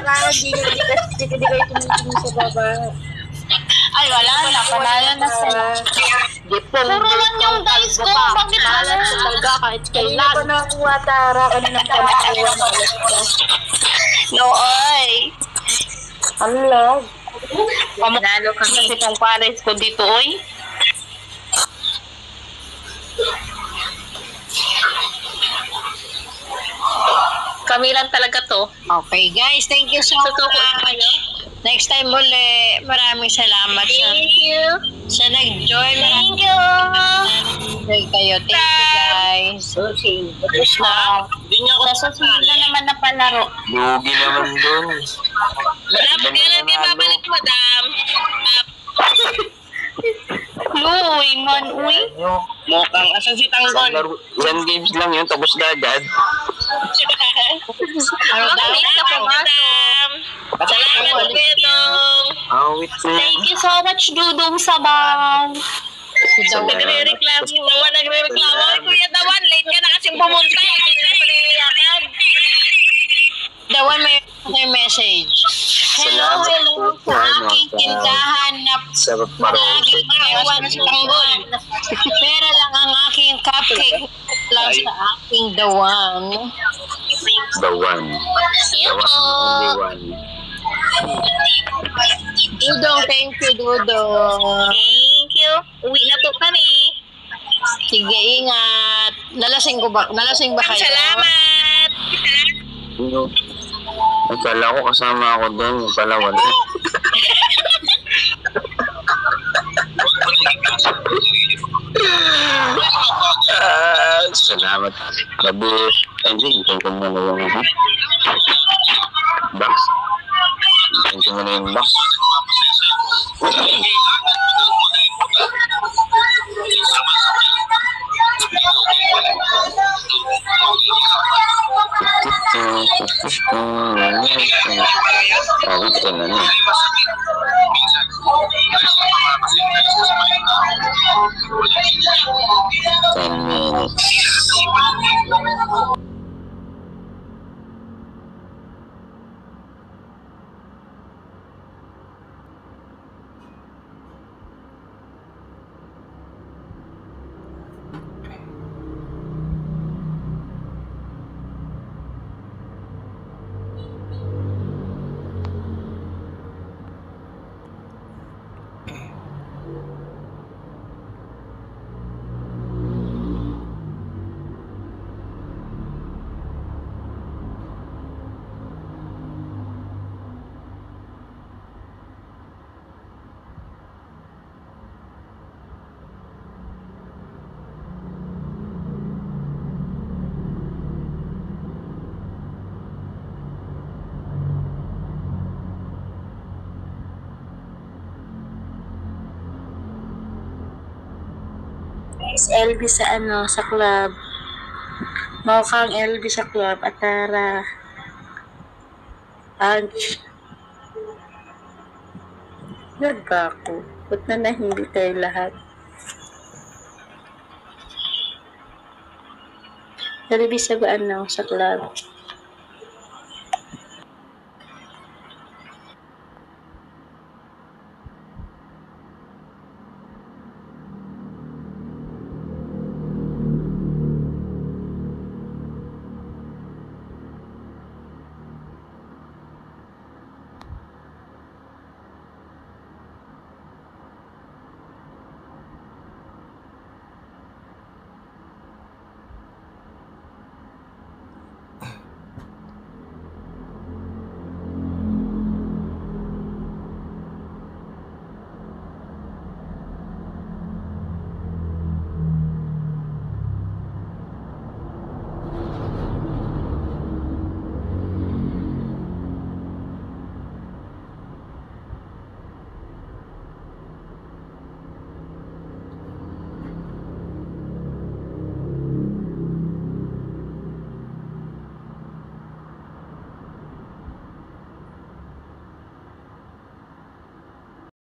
Tara, di kayo tumitingin sa baba. Ay, wala na. Panalo na sila. Puro lang yung dice ko. Bakit wala? Talaga kahit kailan. Kanina pa nakakuha, Tara. Kanina pa nakakuha. No, ay. Ang lag. Panalo ka kasi itong pares ko dito, oy. Kami lang talaga to. Okay, guys. Thank you so much. Next time muli. Maraming salamat Thank you. sa nag-join. Thank you. Enjoy kayo. Thank you, guys. Okay. Hindi niya ako sa susunod na naman na palaro. Lugi naman dun. Madam, kailan kayo babalik, madam? Uy, man, uy. Mukhang asan si Tanggol? Isang games lang yun, tapos na agad. Bakit ka pumasok? Salamat, Kuya Dong. Awit na. Thank you so much, Dudong Sabaw. Nagre-reklamo yung naman, nagre-reklamo. Ay, Kuya Dawan, late ka na kasing pumunta. Hindi na pag-iiyakan. Dawan, may message. Hello sa aking tindahan na Sa laging iwan sa tanggol. Pera lang ang aking cupcake lang sa aking dawan. The one. Iyo po. Only one. Dudong, thank you, Dudong. Thank you. Uwi na po kami. Sige, ingat. Nalasing ba kayo? Salamat. Ano? Akala ko kasama ako doon. Yung pala wala. Salamat. Gabi. Hindi, hintay ko muna yung box. Hintay ko muna yung box. Awit ka na niya. 10 minutes. LB sa sa club. Mukhang LB sa club. Atara. Nagba ako. Ba't na hindi tayo lahat? LB sa sa club.